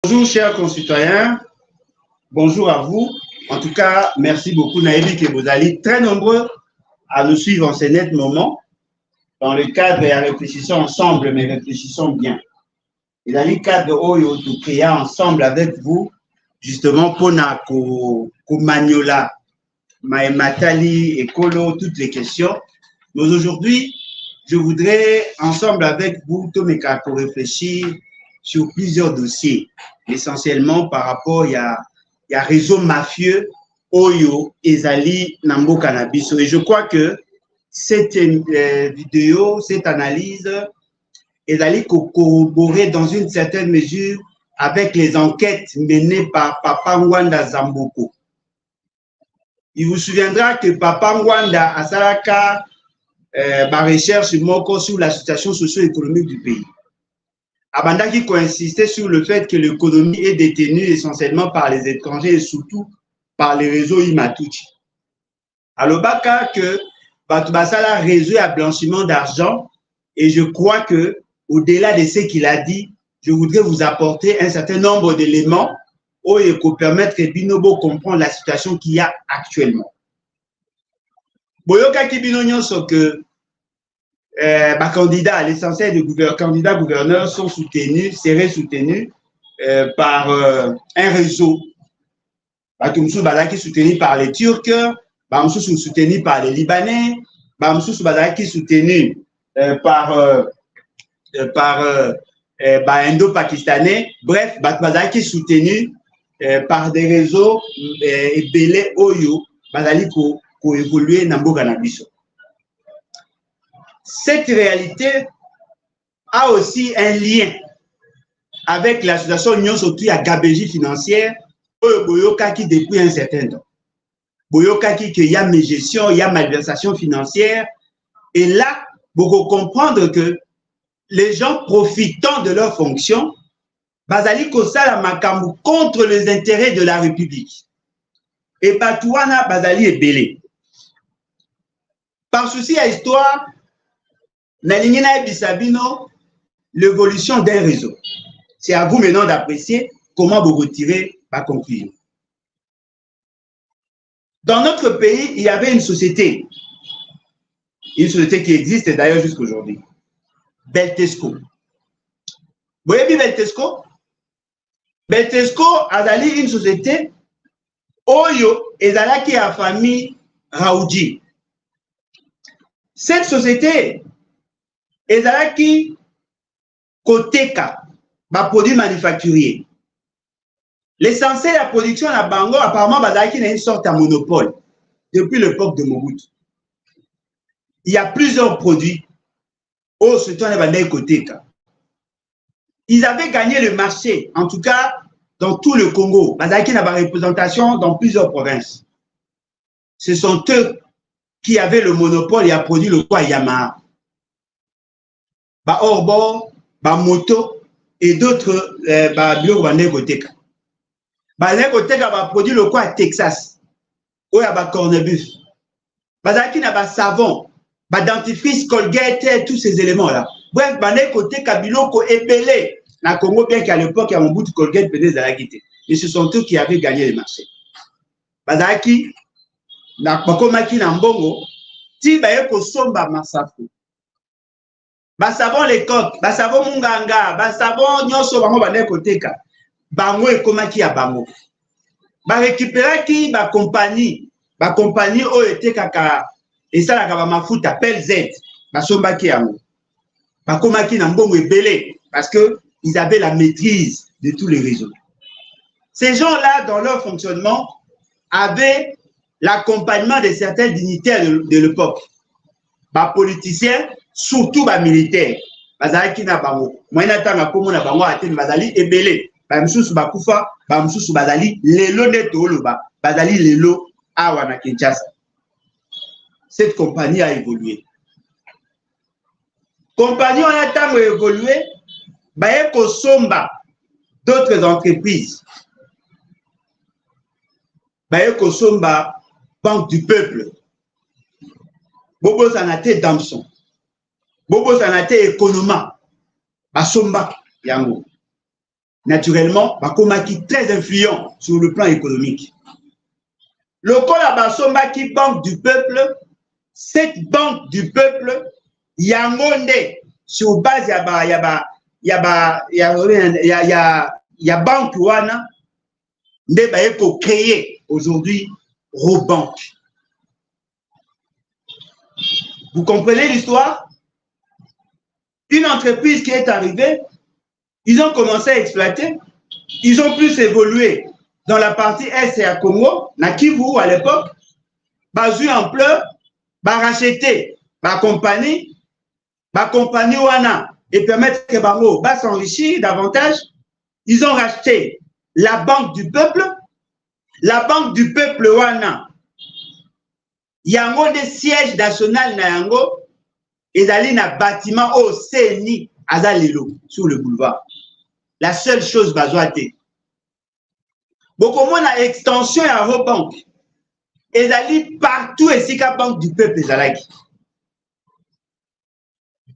Bonjour chers concitoyens, bonjour à vous. En tout cas, merci beaucoup Naïbi et Bozali, très nombreux à nous suivre en ce net moment. Dans le cadre de réfléchissons ensemble, mais réfléchissons bien. Et dans le cadre où nous créons ensemble avec vous, justement, pour Magnola, Matali et Kolo, toutes les questions. Mais aujourd'hui, je voudrais ensemble avec vous, Tomeka, pour réfléchir sur plusieurs dossiers, essentiellement par rapport il y a réseau mafieux Oyo Ezali Nambo Cannabis. Et je crois que cette vidéo, cette analyse est allée corroborer dans une certaine mesure avec les enquêtes menées par Papa Ngwanda Zamboko. Il vous souviendra que Papa Ngwanda a Salaka recherche sur la situation socio-économique du pays. Abanda qui insistait sur le fait que l'économie est détenue essentiellement par les étrangers et surtout par les réseaux Imatuchi. Alors, baka que Batubasala réseau à blanchiment d'argent et je crois que au-delà de ce qu'il a dit, je voudrais vous apporter un certain nombre d'éléments pour permettre que Binobo comprenne la situation qu'il y a actuellement. Boyoka Kibinonyo so que l'essentiel des candidats gouverneurs sont soutenus, seraient soutenus par un réseau. Batumsou Badaki soutenu par les Turcs, Bamsou soutenu par les Libanais, Bamsou Badaki soutenu par Indo-Pakistanais, bref, Badaki soutenu par des réseaux Belé Oyo, Badali ko évoluer Nambo Cannabis. Cette réalité a aussi un lien avec l'association Union Soki à Gabégie financière, Boyokaki depuis un certain temps. Boyokaki qu'il y a mégestion, il y a malversation financière. Et là, vous comprendre que les gens profitant de leur fonction, Bazali Kosala Makambu contre les intérêts de la République. Et Batouana Bazali est belé. Par souci à histoire, Nalingina Bisabino, l'évolution d'un réseau. C'est à vous maintenant d'apprécier comment vous retirez ma conclusion. Dans notre pays, il y avait une société qui existe d'ailleurs jusqu'à aujourd'hui. Beltesco. Vous voyez bien Beltesco? Beltesco a une société Oyo Ezalaki a famille Raoudi. Cette société Ezalaki Koteka, produit manufacturier. L'essentiel de la production à Bango, apparemment, Bazaki a une sorte de monopole depuis l'époque de Mobutu. Il y a plusieurs produits au soutien de Koteka. Ils avaient gagné le marché, en tout cas dans tout le Congo. Bazaki a une représentation dans plusieurs provinces. Ce sont eux qui avaient le monopole et a produit le quoi Yamaha. Orbo, Moto et d'autres bureaux de Koteka. Koteka va produire le quoi à Texas, ou à corned-beef. Bazaki n'a savon, dentifrice, Colgate, tous ces éléments-là. Bref, Koteka biloko épelé. Na Congo, bien qu'à l'époque, il y a un bout de Colgate peut-être à la guité. Mais ce sont eux qui avaient gagné le marché. Bazaki, na Bakomaki na Mbongo, ti bayeko somba masafu. Basavon les coques, basavon munganga, basavon nyoso bango bande Koteka. Bango ekomaki ya bango. Ba récupéraki ba compagnie oyo etekaka esalaka ba mafuta PLZ, basombaki yango. Bakomaki na mbongo ebele parce que ils avaient la maîtrise de tous les réseaux. Ces gens-là, dans leur fonctionnement, avaient l'accompagnement de certains dignitaires de l'époque. Ba politiciens, surtout ba militaires. Bazalaki na bango. Moyena tanga komo na bango atene bazali ebele. Bamsusu bakufa, bamsusu bazali lelo neto oloba, bazali lelo awa na Kinshasa. Cette compagnie a évolué. Compagnie a tant évolué, baye ko somba d'autres entreprises. Baye ko somba Banque du Peuple. Bobo Sanate Damson. Bobo Sanate Economa. Basomba yango. naturellement, bakomaki très influent sur le plan économique. Lokola basombaki banque du peuple, cette banque du peuple, yangonde sur base ya banque wana, nde baye ko créer aujourd'hui Robank. Vous comprenez l'histoire? Une entreprise qui est arrivée, ils ont commencé à exploiter, ils ont plus évolué dans la partie Est et à Congo, na Kivu à l'époque, basu ampleur, racheter ma compagnie wana et permettre que Baro va s'enrichir davantage. Ils ont racheté la banque du peuple wana. Yango des sièges national na yango ezali na bâtiment au CNI azalelo sur le boulevard. La seule chose bazoate. Bokomona extension ya Robank ezali partout esika banque du peuple ezalaki.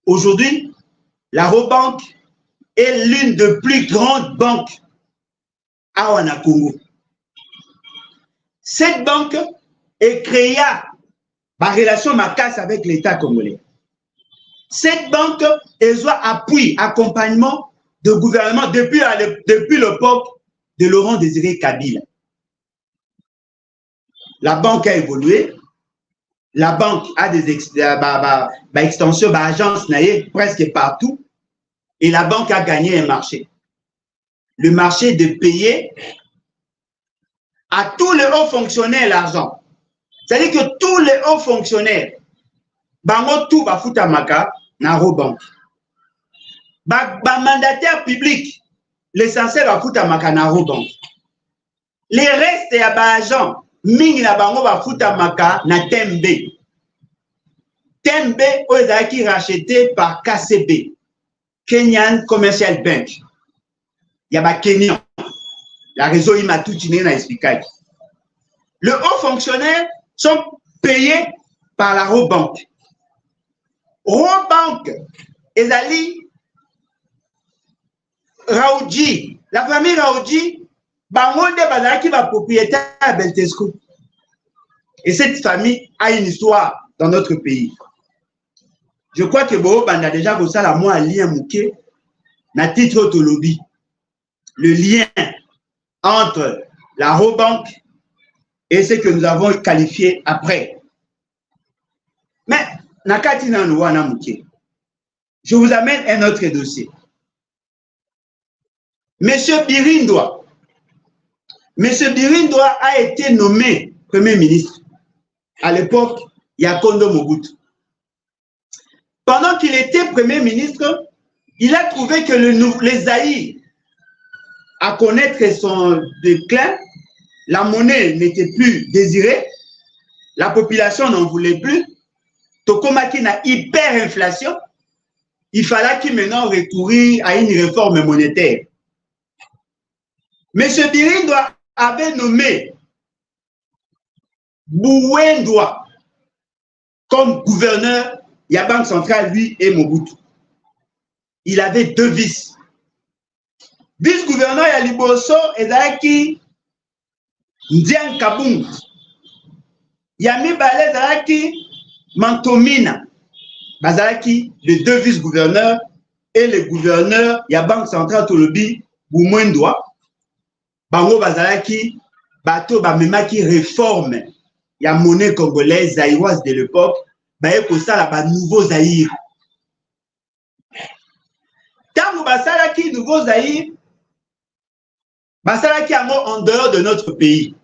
Aujourd'hui, la Robank est l'une des plus grandes banques à Congo. Cette banque est créée par relation macasse avec l'État congolais. Cette banque est appui, accompagnement de gouvernement depuis l'époque de Laurent Désiré Kabila. La banque a évolué. La banque a des extensions, agences presque partout. Et la banque a gagné un marché. Le marché de payer à tous les hauts fonctionnaires l'argent. C'est-à-dire que tous les hauts fonctionnaires, bango tout va foutre à maka na Robank. Mandataire public, l'essentiel va foutre à maka na Robank. Les restes et agents, mingi na bango va foutre à maka na Tembe. Tembe est racheté par KCB, Kenyan Commercial Bank. Il y a Kenyan. La réseau il m'a tout expliqué. Les hauts fonctionnaires sont payés par la Robank. Robank, ezali Raoudji, la famille Raoudji, bangonde bazaki va propriétaire à Beltesco. Et cette famille a une histoire dans notre pays. Je crois que Bobo Banda déjà pour ça la moi lien mouké na titre de lobby. Le lien entre la Robank et ce que nous avons qualifié après. Mais nakati na wana mouké. Je vous amène un autre dossier. Monsieur Birindoa a été nommé Premier ministre. À l'époque, il y a Kondo Mobutu. Pendant qu'il était Premier ministre, il a trouvé que les Zaïre, à connaître son déclin, la monnaie n'était plus désirée, la population n'en voulait plus, Tokomaki na hyperinflation, il fallait qu'il maintenant recourir à une réforme monétaire. M. Birindoa avait nommé Bouendoa comme gouverneur de la Banque centrale, lui et Mobutu. Il avait deux vices. Vice-gouverneur de Liboso et Zaki Ndian Kabung. Yami Balé Zaki Mantomina. Bazaki, les deux vice-gouverneurs et le gouverneur de la Banque centrale Tolobi Bouendoa. Bango Bazalaki, bateau Bamemaki réforme la monnaie congolaise zaïroise de l'époque, pour ça là nouveau Zaïre. Tant que Basalaki nouveau Zaïre, Basalaki en dehors de notre pays.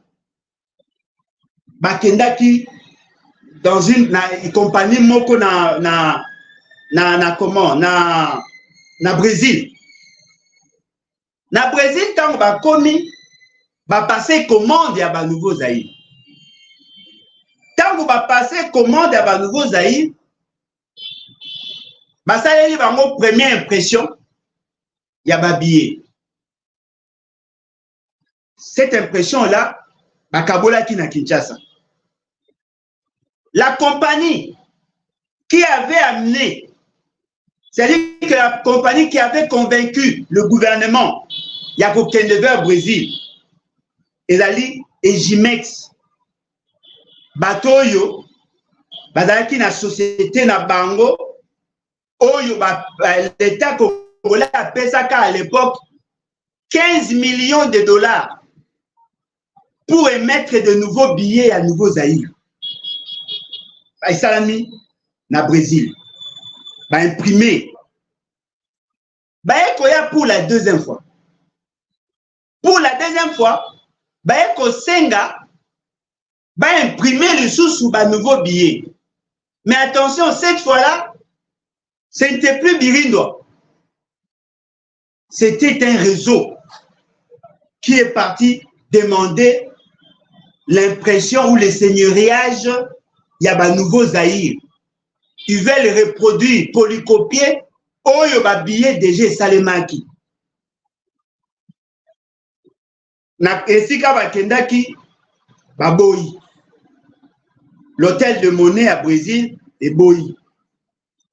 Bakendaki dans une compagnie moko na Brésil. Na Brésil tant que commis va passer commande à ba nouveau Zaïre. Tant que va passer commande à ba nouveau Zaïre, ça y est vraiment première impression, il y a ba billet. Cette impression là, ba Kabola qui na Kinshasa. La compagnie qui avait amené, c'est-à-dire que la compagnie qui avait convaincu le gouvernement il y a qu'aucun vers Brésil. Ezali Egimex. Batoyo, bazalaki na société na bango, oyo l'État congolais apesaka à l'époque 15 millions de dollars pour émettre de nouveaux billets à nouveaux Zaïre. Salami na Brésil. Imprimé. Pour la deuxième fois. Pour la deuxième fois, Senga imprimer les sous un nouveau billet. Mais attention, cette fois-là, ce n'était plus Birindo. C'était un réseau qui est parti demander l'impression ou le seigneuriage, il y a un nouveau Zaïre. Ils veulent reproduire, polycopier, oyo ba billet DG Salemaki. Na esika bakendaki baboyi. L'hôtel de monnaie à Brésil est boyi.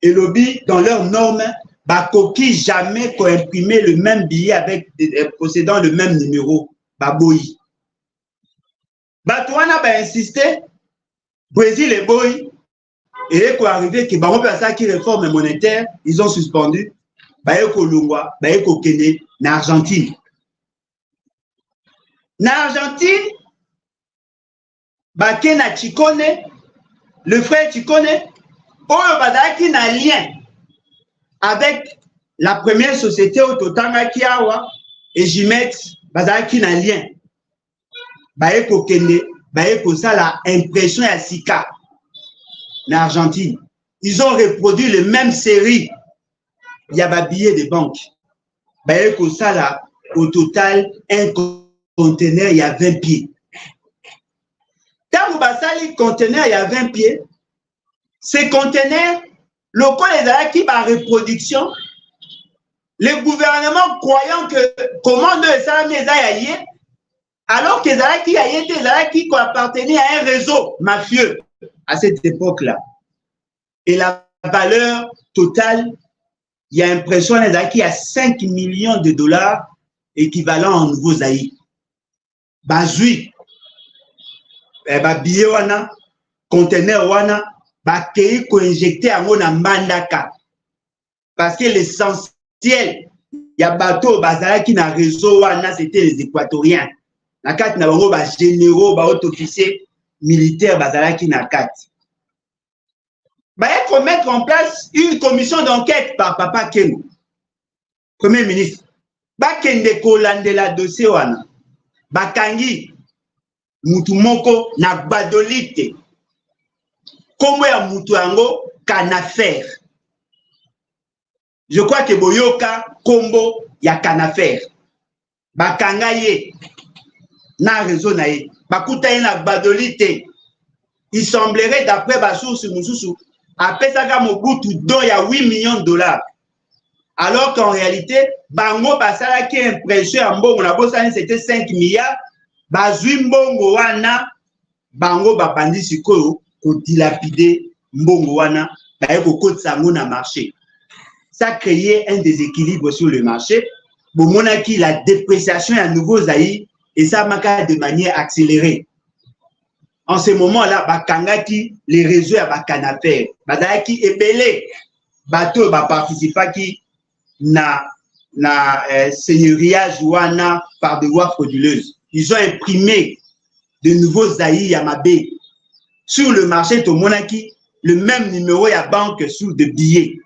Et lobby, dans leurs normes, bakoki jamais qu'on imprimer le même billet avec possédant le même numéro. Baboyi. Batouana ba insister, Brésil est boyi. Et quand arrivé que baron ça qui réforme monétaire, ils ont suspendu. Bayeko Lungwa, Bayeko Kene, na Argentine. Na Argentine, Bakena Chikone, le frère Chikone, Oyo Badaki n'a lien avec la première société au Totanga Kiawa et Jimex, Badaki n'a lien. Bayeko Kene, Bayeko ça la impression à Sika. En Argentine, ils ont reproduit les mêmes séries. Il y a des billets de banque. Ça, au total, un conteneur, il y a 20 pieds. Quand vous avez un conteneur, il y a 20 pieds. Ces conteneurs, le cas les qui par reproduction, le gouvernement croyant que comment de ça alors que les qui appartenaient à un réseau mafieux à cette époque-là. Et la valeur totale, il y a l'impression qu'il y a 5 millions de dollars équivalent en nouveau Zaïre. Bazui, billet wana, conteneur wana, kei ko injecté à mon mandaka. Parce que l'essentiel, il y a bateau bazala qui n'a réseau wana, c'était les Équatoriens. Na kat na bango ba généraux, ba haut officier militaire bazala qui n'a kat. Il faut mettre en place une commission d'enquête par Papa Kemu, Premier ministre. Bakende kolandela dossier wana. Bakangi mutu moko na badolite. Kombo ya mutu yango Canafer. Je crois que boyoka kombo ya Canafer. Bakanga ye na réseau na ye. Bakuta ye na badolite. Il semblerait d'après Basource Moussousou après ça, Mobutu don il y a 8 millions de dollars. Alors qu'en réalité, Bango Basala qui est impression en Bongo, c'était 5 milliards. Bazui Mbongo Wana, Bango Babandi Siko, ko dilapider Mbongo Wana, Baeko Kote Sango na marché. Ça créait un déséquilibre sur le marché. Bomonaki, la dépréciation à nouveau Zaïre, et ça marque de manière accélérée. En ce moment-là, Bakangaki, les réseaux à Bakanafer, Badaki et Belé, bateau participa qui na seigneuriage ouana par des voies frauduleuses. Ils ont imprimé de nouveaux Zaïre Yamabé sur le marché de Monaki, le même numéro à banque sous de billets.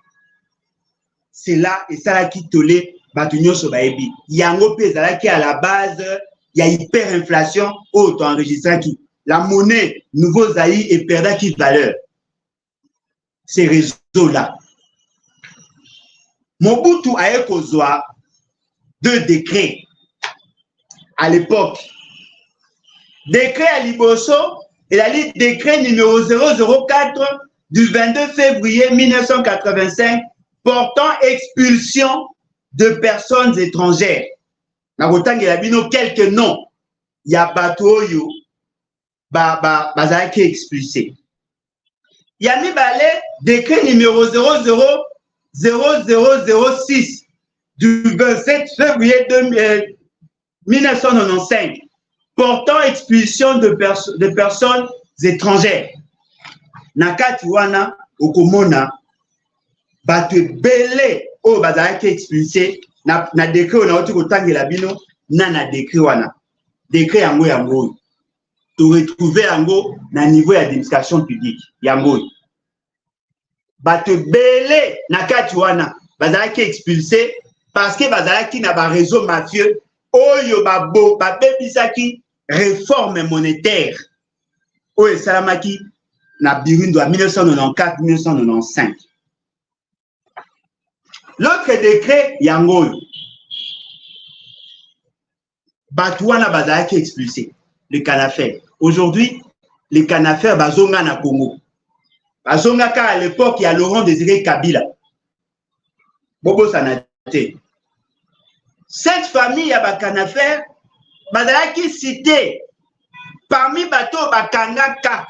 C'est là et ça qui tolé Batunyo Sobaebi. Yango Pezala qui à la base, il y a hyperinflation auto enregistrant qui. La monnaie nouveau Zaïre est perdant qui valeur. Ces réseaux-là. Mobutu a écosé 2 décrets à l'époque. Décret à Liboso et la liste décret numéro 004 du 22 février 1985 portant expulsion de personnes étrangères. Dans il y a quelques noms. Il y a Batoyo. Bazaki expulsé. Il y a mis décret numéro 000006 du 27 février 1995 portant expulsion de personnes étrangères. Nakati wana okomona bato ebele oyo bazalaki expulsé na décret oyo nauti kotangela bino na décret wana. Décret yango yango to retrouver yango na niveau d'administration publique yango. Bato ebele nakati wana bazalaki expulsé parce que bazalaki na ba réseau mafieux oyo babebisaki réforme monétaire oyo esalamaki na Burundi en 1994-1995. L'autre décret yango bato wana bazalaki expulsé le canafère. Aujourd'hui les canafères bazonga na Congo. Bazonga ka à l'époque il y a Laurent Désiré Kabila. Bobo Sanate. Cette famille à Bakanafer, bazalaki cité parmi bato bakangaka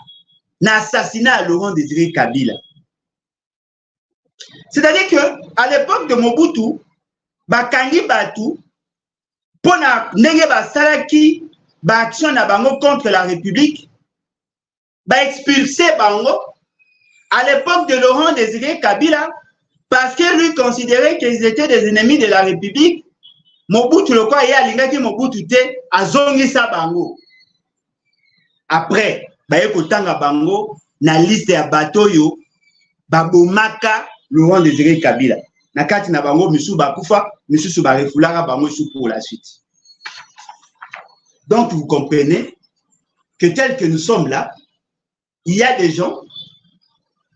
na assassinat à Laurent Désiré Kabila. C'est-à-dire que à l'époque de Mobutu, bakangi batu pona ndenge basalaki ba action na bango contre la République, ba expulsé bango à l'époque de Laurent Désiré Kabila parce que lui considérait qu'ils étaient des ennemis de la République. Mobutu le quoi alingaki Mobutu te azongisa bango. Après baye kotanga bango na liste ya bato yo babomaka Laurent Désiré Kabila. Na kati na bango misu bakufa, misu ba refulaka bango sous pour la suite. Donc vous comprenez que tel que nous sommes là, il y a des gens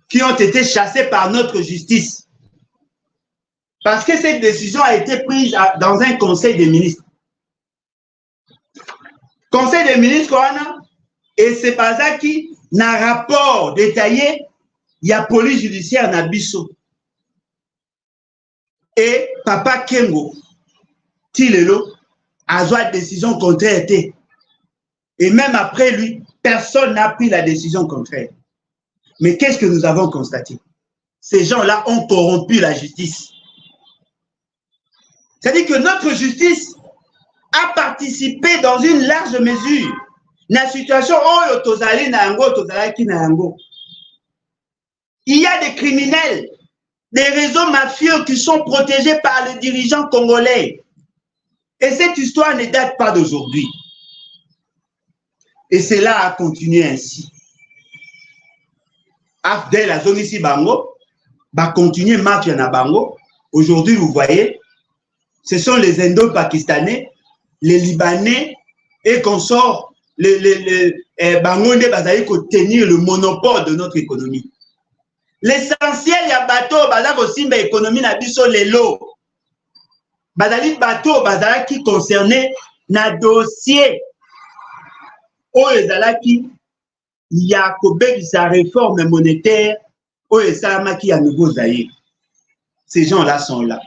qui ont été chassés par notre justice. Parce que cette décision a été prise dans un conseil des ministres. Conseil des ministres, et c'est pas ça qui, dans un rapport détaillé, il y a police judiciaire na biso. Et Papa Kengo, Tilelo, a joué décision contraire. Et même après lui, personne n'a pris la décision contraire. Mais qu'est-ce que nous avons constaté? Ces gens-là ont corrompu la justice. C'est-à-dire que notre justice a participé dans une large mesure dans la situation où tozali na yango, tozalaki na yango. Il y a des criminels, des réseaux mafieux qui sont protégés par les dirigeants congolais. Et cette histoire ne date pas d'aujourd'hui. Et cela a continué ainsi. Afdel a zone ici Bango, va continuer Mafia na Bango. Aujourd'hui, vous voyez, ce sont les Indo-Pakistanais, les Libanais et consorts, les Bangonde Bazaï qui tenir le monopole de notre économie. L'essentiel, il y a bateau, Bazak aussi, mais l'économie n'a pas sur les lots. Bazali bateau, Bazala qui concernait na dossier. Oh, Ezalaki, il y a sa réforme monétaire, oh, Ezalama qui a nouveau Zaïre. Ces gens-là sont là.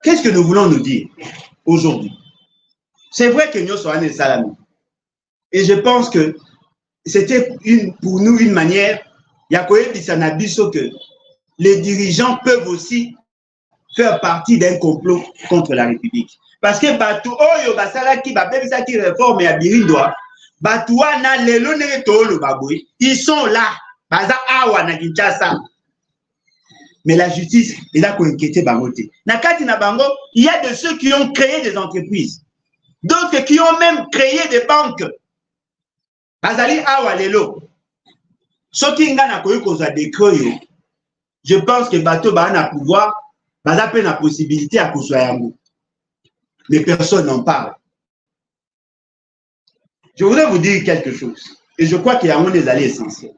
Qu'est-ce que nous voulons nous dire aujourd'hui? C'est vrai que nous sommes salami. Et je pense que c'était pour nous une manière, il y a que les dirigeants peuvent aussi faire partie d'un complot contre la République. Parce que Batou Oyo Basala qui réforme et Abirindoa, Batouana Lelone Tolo Baboui, ils sont là. Baza Awa na Kinshasa. Mais la justice est là pour inquiéter Bangote. Nakati na Bango, il y a de ceux qui ont créé des entreprises. D'autres qui ont même créé des banques. Bazali Awa Lelo. Sokinga na koyo koza décret. Je pense que Bato Bana pouvoir, Baza pe na possibilité à Kosoyango. Mais personne n'en parle. Je voudrais vous dire quelque chose. Et je crois qu'il y a un des alliés essentiels.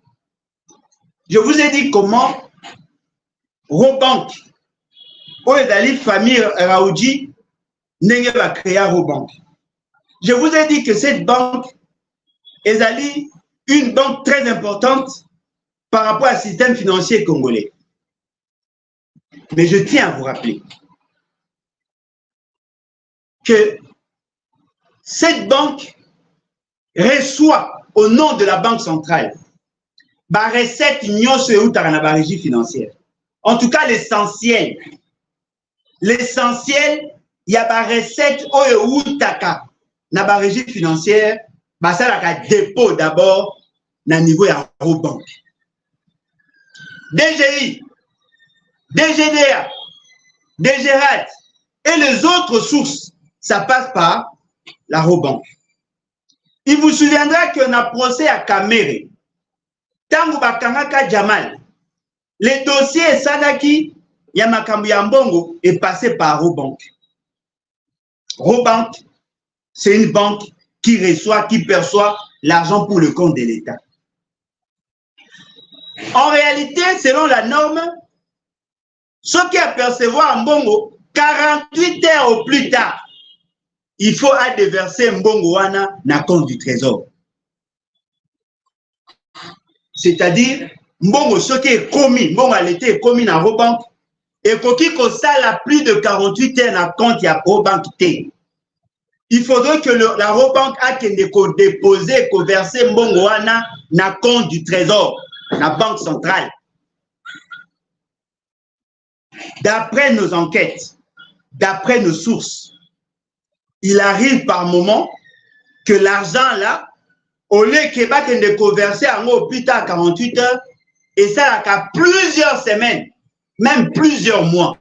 Je vous ai dit comment Robank, où est la famille Raoudi, n'est pas créé Robank. Je vous ai dit que cette banque est une banque très importante par rapport au système financier congolais. Mais je tiens à vous rappeler que cette banque reçoit au nom de la Banque centrale la recette de la régie financière. En tout cas, l'essentiel il y a des recettes ou taka na ba régie financière basalaka dépôt d'abord na niveau ya banque. DGI, DGDA, DGRAT et les autres sources, ça passe par la banque. Il vous souviendra qu'on a procès à Kamere. Tangu bakangaka Jamal, les dossiers Sadaki, Yamakambu Yambongo est passé par Robank. Robank, c'est une banque qui reçoit, qui perçoit l'argent pour le compte de l'État. En réalité, selon la norme, ce qui a percevoir Mbongo, 48 heures au plus tard, il faut déverser Mbongo wana na compte du trésor. C'est-à-dire, Mbongo, ce qui est commis, Mbongo a été commis dans Robank, et qui a plus de 48 heures dans compte ya Robank T. Il faudrait que la Robank a déposé, verser Mbongo wana na compte du trésor, la banque centrale. D'après nos enquêtes, d'après nos sources, il arrive par moment que l'argent là, au lieu qu'il va être versé en plus tard 48 heures, et ça a plusieurs semaines, même plusieurs mois.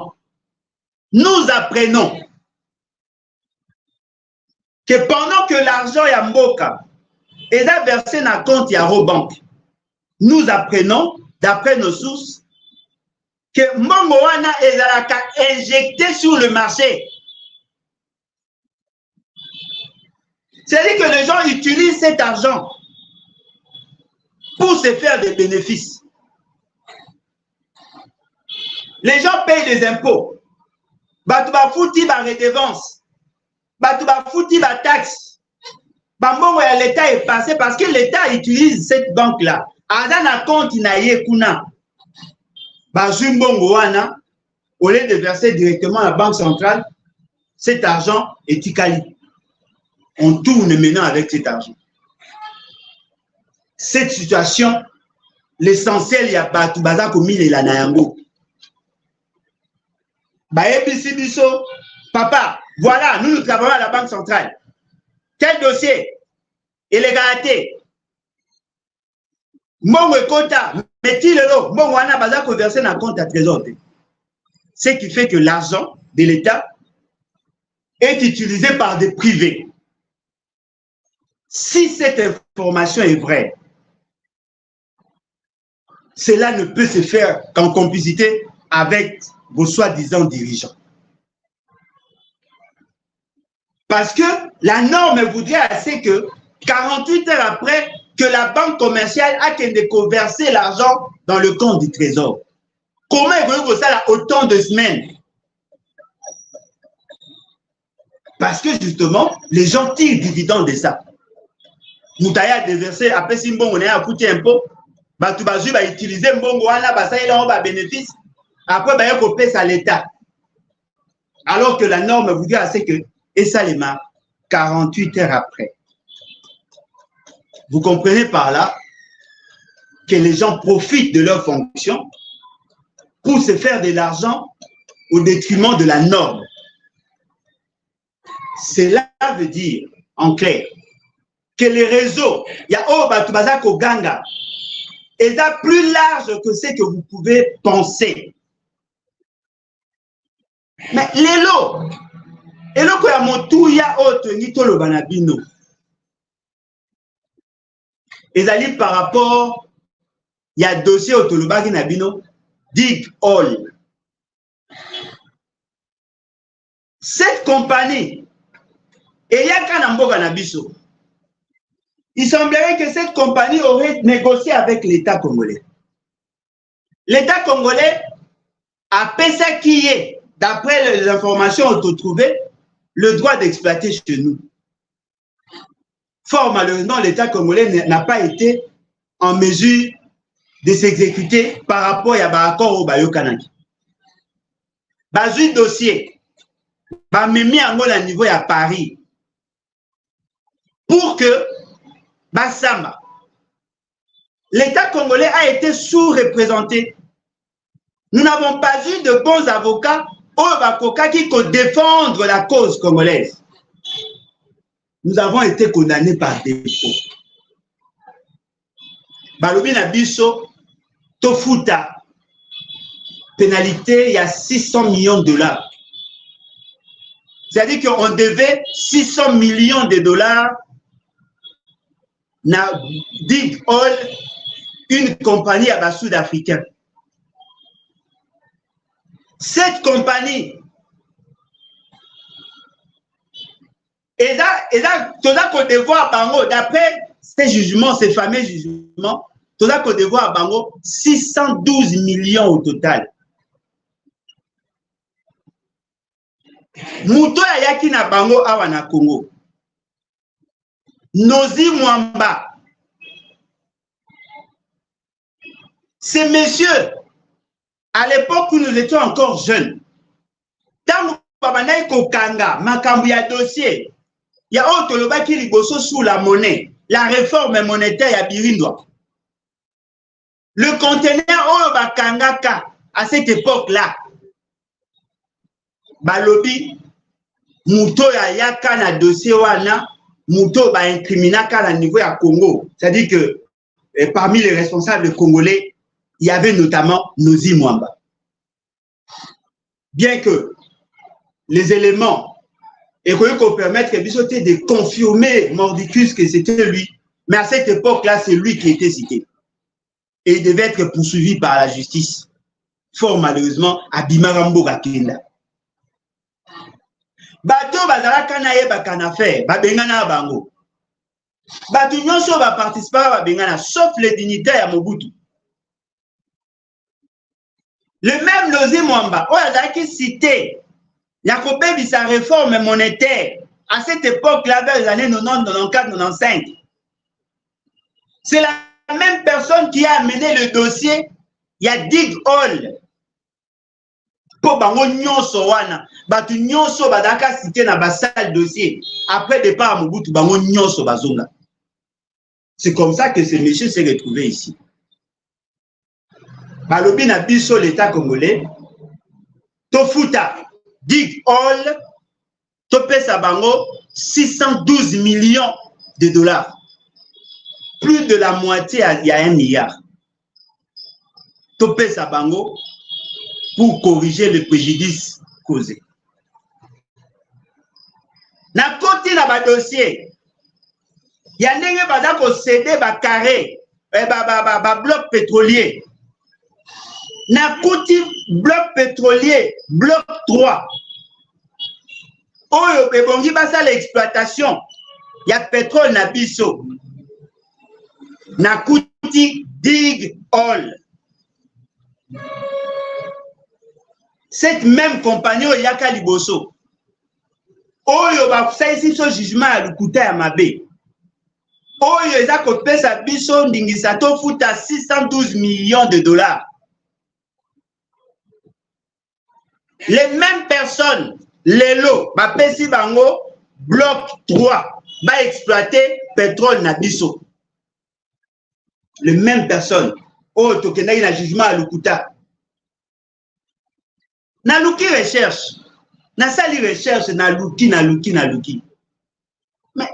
Nous apprenons que pendant que l'argent est Mboka est versé dans le compte de Robank, nous apprenons, d'après nos sources, que Mbongo wana est injecté sur le marché. C'est-à-dire que les gens utilisent cet argent pour se faire des bénéfices. Les gens payent des impôts. Batuba fouti ba redevance. Batuba fouti ba taxe. Bambongo ya l'État est passé parce que l'État utilise cette banque-là. Azana compte inaye kuna. Bazumbongo wana, au lieu de verser directement à la banque centrale, cet argent est tikali. On tourne maintenant avec cet argent. Cette situation, l'essentiel, il y a pas tout bazar comme il est là nayango. Papa, voilà, nous travaillons à la banque centrale. Tel dossier, il est gâté. Mon quota, mais-il est là, mon wana bazar versé dans le compte à trésor. Ce qui fait que l'argent de l'État est utilisé par des privés. Si cette information est vraie, cela ne peut se faire qu'en complicité avec vos soi-disant dirigeants. Parce que la norme voudrait assez que 48 heures après que la banque commerciale a versé l'argent dans le compte du trésor. Comment est-ce ça a autant de semaines? Parce que justement, les gens tirent dividende de ça. Moutaya a déversé, après si Mbongo n'a pas coûté un peu, Batoubazu va utiliser Mbongo, il a bénéfice, après il va payer ça à l'État. Alors que la norme vous dit assez que, et ça les marque, 48 heures après. Vous comprenez par là que les gens profitent de leur fonction pour se faire de l'argent au détriment de la norme. Cela veut dire, en clair, que les réseaux, il y a Batubazako Ganga, est plus large que ce que vous pouvez penser. Mais l'élo, l'élo que Moutouya Otengito Banabino, ils allaient par rapport, il y a dossier Otolobaki Nabino, Dig All. Cette compagnie, et il y a Kanamboga Nabiso, il semblerait que cette compagnie aurait négocié avec l'État congolais. L'État congolais a payé ça qui est, d'après les informations autotrouvées, le droit d'exploiter chez nous. Fort malheureusement, l'État congolais n'a pas été en mesure de s'exécuter par rapport à l'accord au Bayo Kanaki. Bazui dossier, Bamemi à niveau à Paris, pour que Bassamba, l'État congolais a été sous-représenté. Nous n'avons pas eu de bons avocats oyo bakokaki défendre la cause congolaise. Nous avons été condamnés par défaut. Balobi na biso tofuta pénalité, il y a 600 millions de dollars. C'est-à-dire qu'on devait 600 millions de dollars na Dig Oil, une compagnie à bas sud-africain. Cette compagnie, et là, tu as qu'au devoir bango, d'après ces jugements, ces fameux jugements, tu as qu'au devoir bango 612 millions au total. Muto ya yaki na bango awa na Congo. Nozi Mwamba. Ces messieurs, à l'époque où nous étions encore jeunes, tant que kokanga, makambu ya dossier, il y a autre le qui liboso sous la monnaie, la réforme monétaire ya Birindwa. Le conteneur oyo bakangaka à cette époque-là, balobi muto ya yaka na dossier wana, muto ba incriminaka na niveau ya Congo. C'est-à-dire que parmi les responsables congolais, il y avait notamment Nozi Mwamba. Bien que les éléments aient permettre de confirmer Mordicus que c'était lui, mais à cette époque-là, c'est lui qui était cité. Et il devait être poursuivi par la justice. Fort malheureusement, à Bimarambo Bakenda. Bato bazalaka na yeba kana faire, babengana bango. Bato nyonso ba participer babengana sauf les dignitaires à Mobutu. Le même Nozi Mwamba, on a qui cité, il y a sa réforme monétaire à cette époque-là, vers les années 90, 94, 95. C'est la même personne qui a amené le dossier, il y a Dig Oil. Pour bango nyonso wana, batu nyonso badaka cité na basal dossier. Après départ à Mobutu, bango nyonso bazonga. C'est comme ça que ce monsieur s'est retrouvé ici. Balobi na biso l'État congolais, tofuta Dig Oil, topesa bango 612 millions de dollars. Plus de la moitié, il y a 1 milliard. Topesa bango pour corriger le préjudice causé. Na koti na ba dossier, il y a ndenge baza ko céder ba carré, ba bloc pétrolier. Na koti bloc pétrolier, bloc 3. Oyo ebongi basa l'exploitation, il y a pétrole na biso. Na koti Dig Oil. Cette même compagnie Yaka Liboso, oyo ba saisi so jugement à Lukuta ya mabe. Oyo eza ko pesa biso ndingisa to futa 612 millions de dollars. Les mêmes personnes, les lots, ba pesi bango bloc 3, ba exploiter pétrole na biso. Les mêmes personnes, oyo tokendaki na jugement à Lukuta. Na luki recherche, na sali recherche, na luki. Mais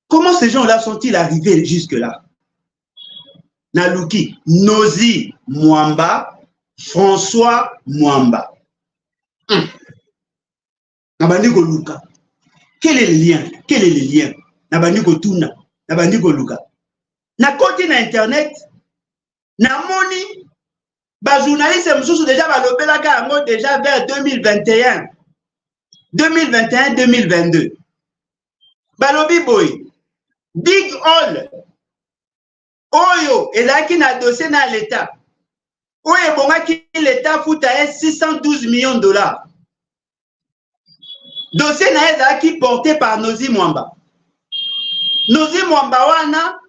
comment ces gens-là sont-ils arrivés jusque-là? Na luki, Nozi Mwamba, François Mwamba. Nabandiko Luka. Quel est le lien? Nabandiko Tuna, Nabandiko Luka. Na koti na internet, na moni, ba journaliste msusu déjà balobelaka yango déjà vers 2021-2022. Balobi boy, Dig Oil, oyo elaki na dossier na l'État. Oyo ebongaki l'État futa 612 millions de dollars. Dossier na ezalaki porté par Nozi Mwamba. Nozi Mwamba wana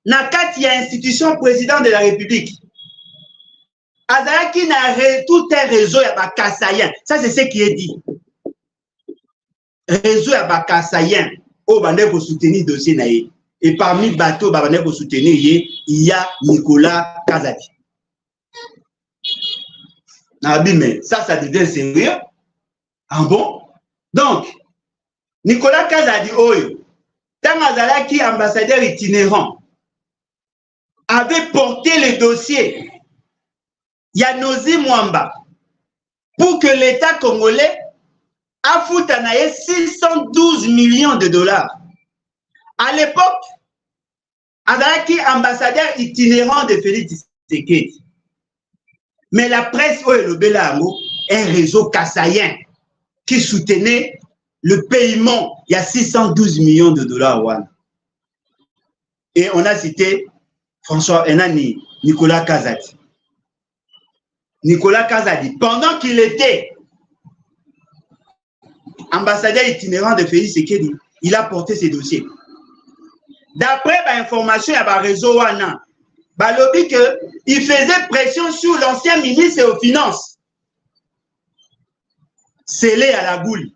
na kati ya institution président de la République. Azalaki na tout un réseau ya bakassayen. Ça c'est ce qui est dit. Réseau ya bakassayen au bande pour soutenir dossier na ye. Et parmi bateau bande pour soutenir ye, il y a Nicolas Kazadi. Mais ça devient sérieux. Ah bon? Donc, Nicolas Kazadi Oyo, Tanazalaki, ambassadeur itinérant, avait porté le dossier Yanozi Mwamba pour que l'État congolais a foutu 612 millions de dollars. À l'époque, Azalaki, ambassadeur itinérant de Félix Tshisekedi. Mais la presse Oyo un réseau kassaïen qui soutenait le paiement, il y a 612 millions de dollars. Et on a cité François Enani, Nicolas Kazadi. Nicolas Kazadi, pendant qu'il était ambassadeur itinérant de Félix Tshisekedi, il a porté ses dossiers. D'après l'information, il y a un réseau Wana, il faisait pression sur l'ancien ministre aux Finances, scellé à la goule,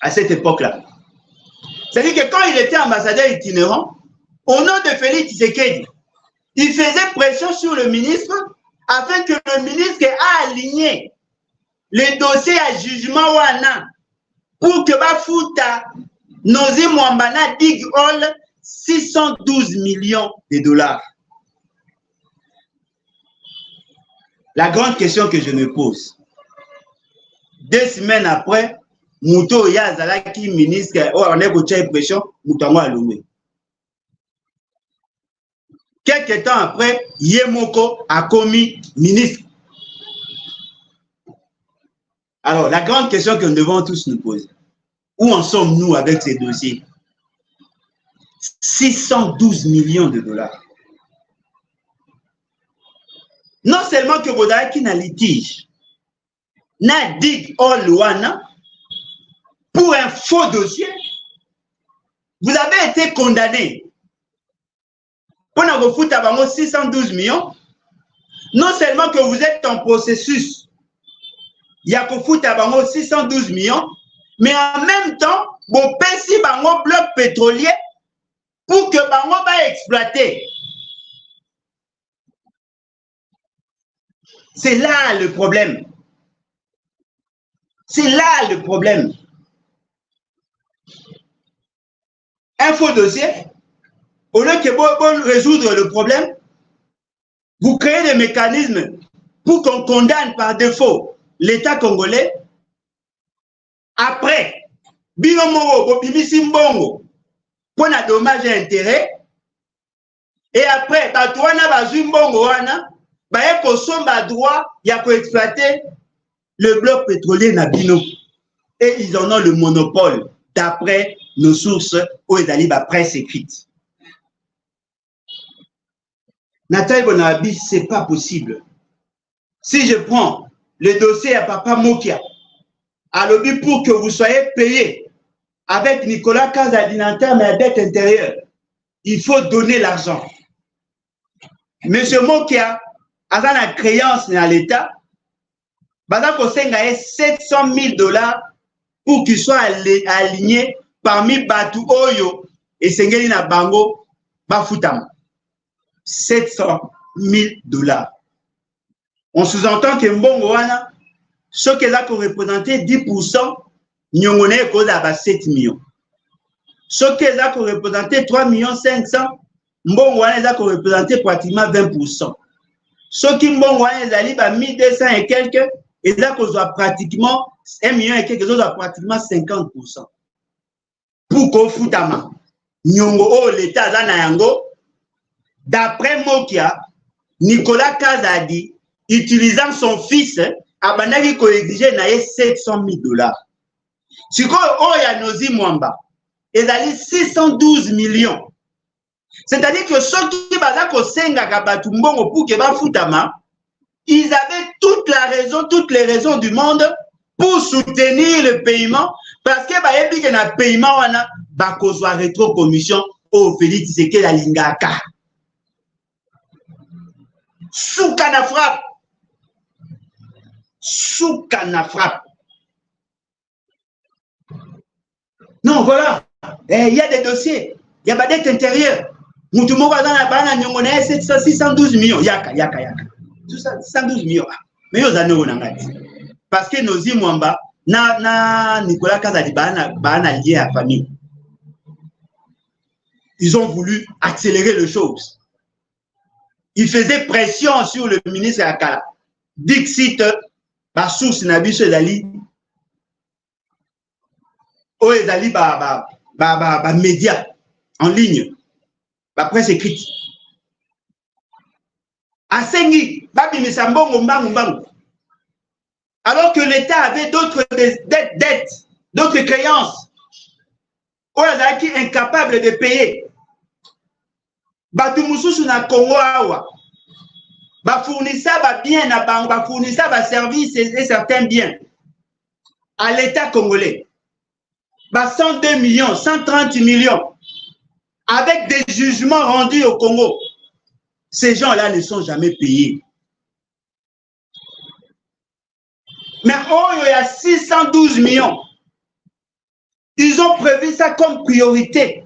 à cette époque-là. C'est-à-dire que quand il était ambassadeur itinérant, au nom de Félix Tshisekedi, il faisait pression sur le ministre afin que le ministre a aligné les dossiers à jugement Wana pour que Bafouta Nozi Mwambana dig all 612 millions de dollars. La grande question que je me pose, 2 semaines après, Mouto Yazalaki, ministre, on a une pression, Moutango a loué. Quelques temps après, Yemoko a commis ministre. Alors, la grande question que nous devons tous nous poser, où en sommes-nous avec ces dossiers? 612 millions de dollars. Non seulement que Bodaki n'a litige, n'a dit all one pour un faux dossier, vous avez été condamné pour nous foutre à 612 millions. Non seulement que vous êtes en processus, il y a que foutre à 612 millions, mais en même temps, vous payez un bloc pétrolier pour que Bango va exploiter. C'est là le problème. C'est là le problème. Un faux dossier, au lieu que vous résoudre le problème, vous créez des mécanismes pour qu'on condamne par défaut l'État congolais. Après, Binomoro, Bobimisi Mbongo, pour un dommage et intérêt. Et après, Batouana Bazumbongo, il y a droit, il y a exploiter le bloc pétrolier Nabino. Et ils en ont le monopole, d'après nos sources, où ils allaient la presse écrite. Nathalie Bonabi, ce n'est pas possible. Si je prends le dossier à Papa Mokia, à l'objet pour que vous soyez payé avec Nicolas Kazadi en termes de dette intérieure, il faut donner l'argent. Monsieur Mokia, avec la créance dans l'État, il a 700 000 dollars pour qu'il soit aligné parmi Batu Oyo et Sengeli na Bango Bafutama. 700 000 dollars. On sous-entend que Mbongo Wana, ce qu'elle a représenté 10%, Nyongone est à 7 millions. Ce qu'elle a représenté 3 500 000, Mbongo Wana a représenté pratiquement 20%. Ce qui Mbongo Wana est à 1200 et quelques, et là qu'on a pratiquement 1 million et quelques autres, pratiquement 50%. Pour qu'on foute à main. Nyongo, l'État Zanayango, d'après Mokia, Nicolas Kazadi, utilisant son fils, a banaki ko exiger na 700 000 dollars. Si quoi, Nozi Mwamba, ils allaient 612 millions. C'est-à-dire que ceux qui bazako senga kabatumbongo pour que ba futama, ils avaient toutes les raisons du monde pour soutenir le paiement, parce que ba yebi que na paiement wana ba kozwa rétro commission au Félix Tshisekedi la lingaka. Soukana frappe. Soukana frappe. Non, voilà. Il y a des dossiers. Il y a des dettes intérieures. Moutoumou va dans la banane, on a 612 millions. Yaka. Tout ça, 612 millions. Mais ils ont parce que nos Mwamba, Nicolas Kazadi bana lié à la famille. Ils ont voulu accélérer les choses. Ils faisaient pression sur le ministre Akala. Dixit, ma source Nabiso Ezali, Ezali, média en ligne, presse écrite. Asengi, babimisa mbongo mbangu. Alors que l'État avait d'autres dettes, d'autres créances, qui sont incapables de payer. Batumususu na Congo awa, fournissa bien na banque, fournissa services et certains biens à l'État congolais. 102 millions, 130 millions, avec des jugements rendus au Congo. Ces gens-là ne sont jamais payés. Mais il y a 612 millions. Ils ont prévu ça comme priorité.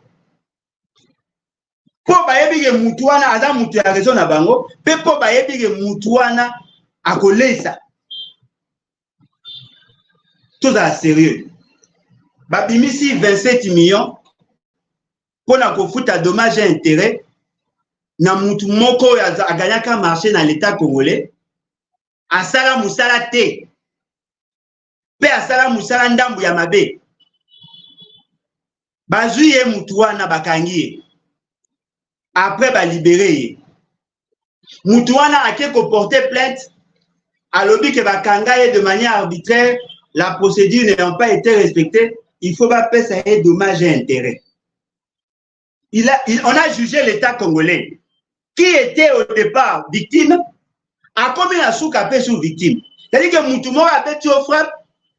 Pour que Moutouana, Adam Moutou a raison à Bango, mais pour que Moutouana a collé ça. Tout ça sérieux. Babimisi 27 millions pour la foutre à dommages et intérêts. Na Moutou Moko a gagné un marché dans l'État congolais. A Sala Moussala T. Pe a Sala Moussala Ndambu Yamabe. Bazuye Moutouana Bakangi. Après, bah, libéré. Moutouana a qu'à porter plainte à l'objet que Bakanga de manière arbitraire, la procédure n'ayant pas été respectée, il faut pas payer ça et dommages et intérêts. On a jugé l'État congolais, qui était au départ victime, a combien la souka paix sur victime. C'est-à-dire que Moutoumo a fait au frappe,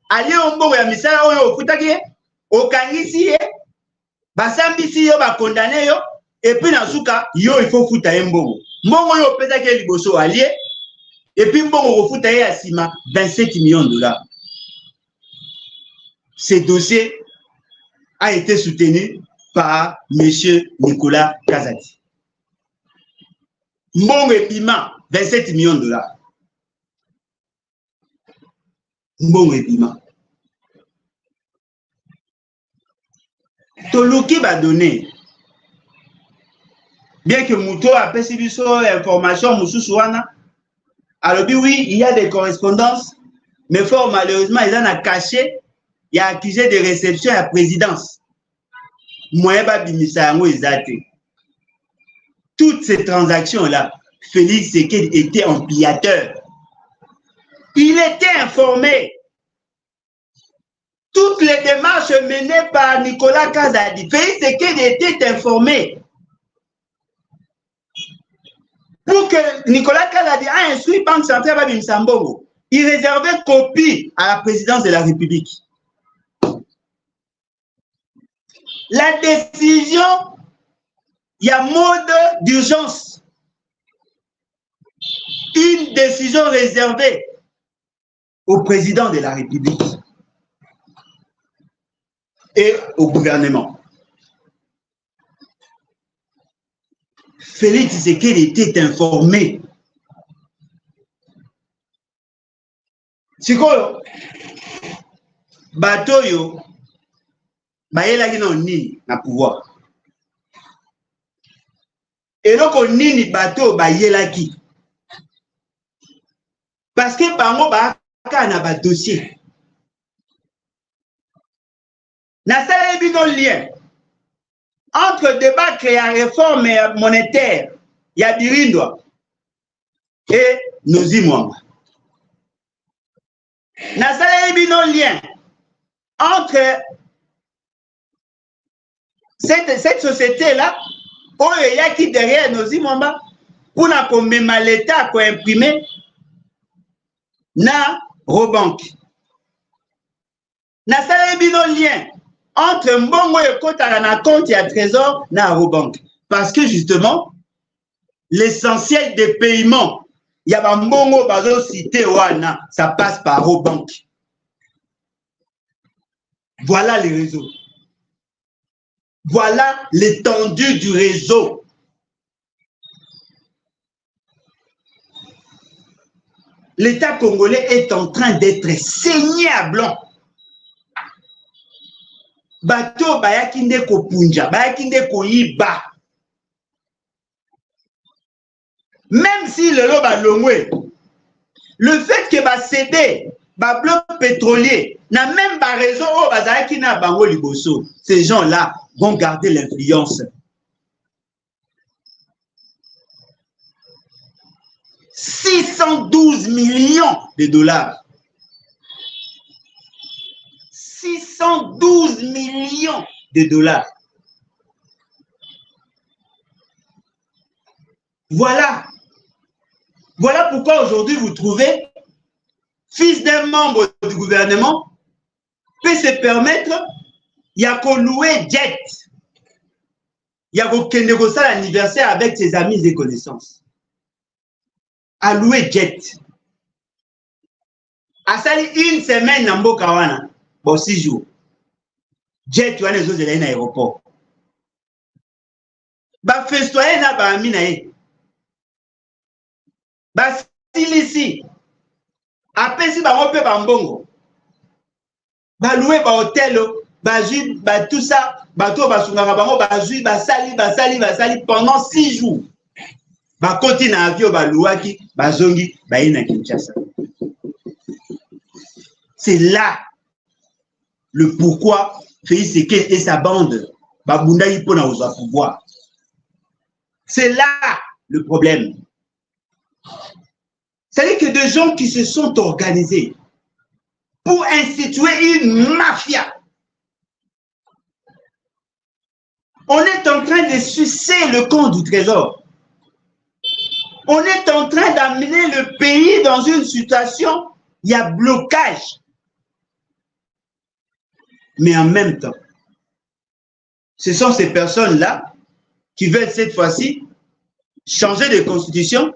aller au mbo ya misala au futaki, au kangisi, basambisi yo ba condamné yo. Et puis, dans ce cas, il faut foutre un bon. Mon yo pesa ke liboso allié. Et puis, bon, on fout à Sima 27 millions de dollars. Ce dossier a été soutenu par M. Nicolas Kazadi. Mon épiment, 27 millions de dollars. Mon épiment. Toloki va donner. Bien que Mouto a perçu sur information, alors oui, il y a des correspondances, mais fort malheureusement, ils en ont caché, il a accusé de réception à la présidence. Toutes ces transactions-là, Félix Tshisekedi était empillateur. Il était informé. Toutes les démarches menées par Nicolas Kazadi, Félix Tshisekedi était informé. Pour que Nicolas Kazadi a instruit Banque centrale Babim Sambongo, il réservait copie à la présidence de la République. La décision, il y a mode d'urgence. Une décision réservée au président de la République et au gouvernement. Félix Tshisekedi était informé. Sikoyo, Batoyo, bayelaki na nini na pouvoir. Eloko nini bato bayelaki. Parce que bango baka na ba dossier. Na sala bino lien entre débat créé à réforme monétaire, Yabirindwa et Nozimwanga. Nazale bino lien entre cette société-là, il y a qui derrière Nozimwanga, pour la commémorer l'État pour imprimer na Robank. Nazale bino lien entre Mbongo et Kotara na compte et trésor na Robank. Parce que justement, l'essentiel des paiements, il y a Mbongo bazo cité wana, ça passe par Robank. Voilà les réseaux. Voilà l'étendue du réseau. L'État congolais est en train d'être saigné à blanc. bato bayaki nde kopunja, bayaki nde koyiba. Même si le lot balongwe, le fait que ba cédé ba bloc pétrolier n'a même pas raison au bazaki na bango liboso, ces gens-là vont garder l'influence. 612 millions de dollars. 612 millions de dollars. Voilà. Voilà pourquoi aujourd'hui vous trouvez, fils d'un membre du gouvernement, peut se permettre, il y a qu'à louer jet. Il y a qu'à négocier l'anniversaire avec ses amis et connaissances. À louer jet. À sali une semaine dans Bokawana, bon 6 jours. Jet, tu as les autres dans l'aéroport. Ba festoyer na ba ami na ye. Ba silisi. Apesi ba mope ba mbongo. Ba louer ba hôtel, ba jui, ba tout ça, ba to ba sungaka bango ba jui, ba sali pendant 6 jours. Ba koti na avion ba louaki, ba zongi, ba ina Kinshasa. C'est là le pourquoi Félix Sekei et sa bande babundayi pona oza pouvoir. C'est là le problème. C'est-à-dire que des gens qui se sont organisés pour instituer une mafia. On est en train de sucer le compte du trésor. On est en train d'amener le pays dans une situation, il y a blocage. Mais en même temps, ce sont ces personnes-là qui veulent cette fois-ci changer de constitution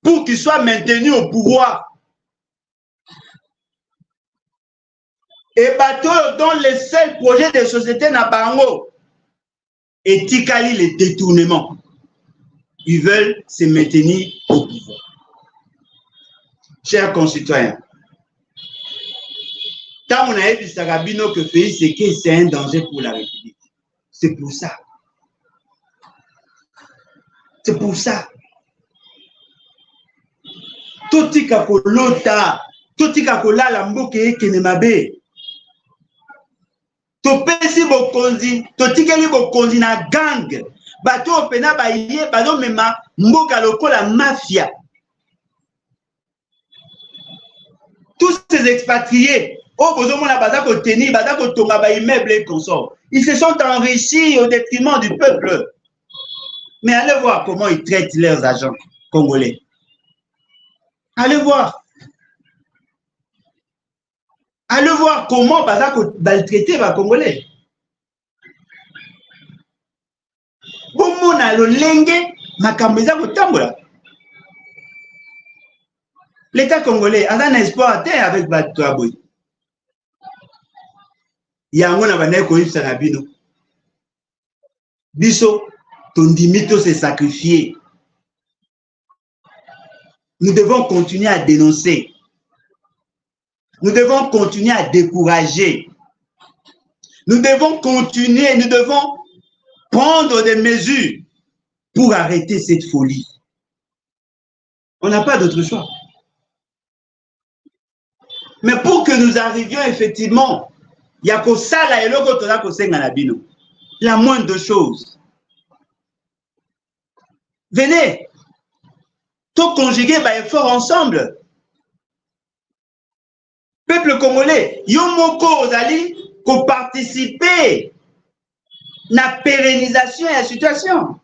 pour qu'ils soient maintenus au pouvoir. Et bateau dont le seul projet de société n'a pas et Tikali les détournements. Ils veulent se maintenir au pouvoir. Chers concitoyens, tant on a dit Sarabino que Félix Sekei c'est un danger pour la République. C'est pour ça. C'est pour ça. Totika kolota, totika kolala mboke ekene mabe. Topesi bokonzi, totikeli bokonzi na gang. Bato pena baye, bazo mema mboka lokola mafia. Tous ces expatriés, oh bozo mona baza ko tenir, baza ko tonga ba immeuble et consort. Ils se sont enrichis au détriment du peuple. Mais allez voir comment ils traitent leurs agents congolais. Allez voir. Allez voir comment baza ko traiter les Congolais. Bon mona lo lenge makambo eza ko tambola. L'État congolais a un espoir à terre avec Batoaboy. Yango na banaye ko yipsa na bino. Biso tondimito se sacrifier. Nous devons continuer à dénoncer. Nous devons continuer à décourager. Nous devons continuer, nous devons prendre des mesures pour arrêter cette folie. On n'a pas d'autre choix. Mais pour que nous arrivions effectivement, il y a que ça là et l'autre, la moindre chose. Venez, tout conjuguer par effort ensemble. Peuple congolais, yomoko ozali ko participer na pérennisation de la situation.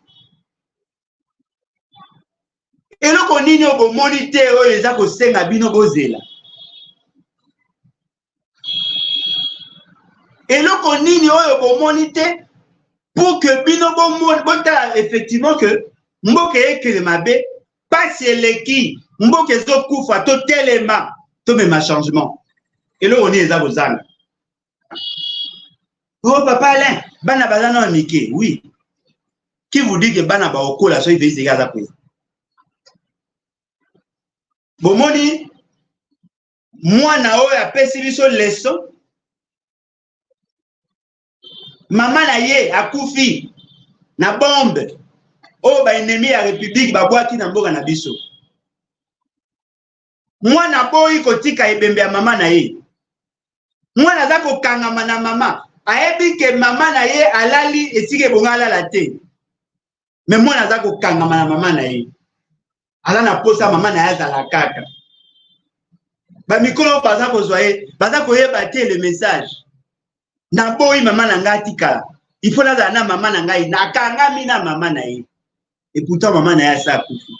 Et le konini obo monité oyo eza ko senga bino bozela. Et le konini oyo obo monité pour que bino bota effectivement que mboke ekele mabe passe eleki mboke ezokufa to telema to mema changement. Et là, on est les abosans. Oh, papa Alain, bana bazana on mike, oui. Qui vous dit que bana ba oko la so il veut se gaza pour. Bomoni, moi na o ya pesi biso leçon. Maman na ye akufi na bombe. Oh ba ennemi ya République ba boaki na mboka na biso. Mwana boyi kotika ebembe ya mama na ye. Mwana za kokangama na mama. Ayebi ke mama na ye alali esike bonga alala te. Mais mwana za kokangama na mama na ye. Ala na posa mama na ye azala kaka. Ba mikolo baza kozwa ye, baza koyeba te le message. Na boyi mama na nga atikala. Il faut nazala na mama na ngai na kangami na mama na ye. Et pourtant maman na ye asa akufi.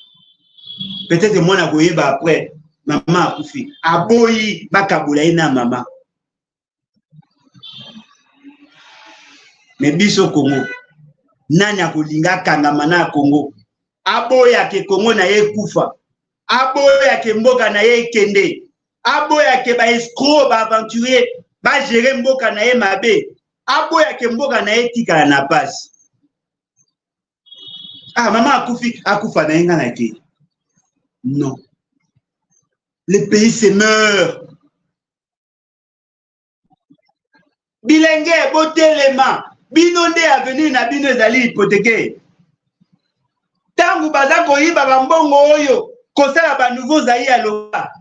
Peut-être mwana koyeba après maman akufi. Aboyi bakabula ye na mama. Mais biso Congo, nani akolinga kangama na Congo? Aboya ke Congo na ye kufa. Aboya ke mboka na ye kende. Aboya ke ba escroc ba aventurier ba gérer mboka na ye mabe. Aboya ke mboka na ye tikala na passe. Ah maman akufi akufa na yenga na ke. Non. Le pays se meurt. Bilenge botelema. Bino nde avenir na bino ezali hypothéqué. Tangu baza koyiba bambongo oyo kosala ba nouveaux zaï à loba.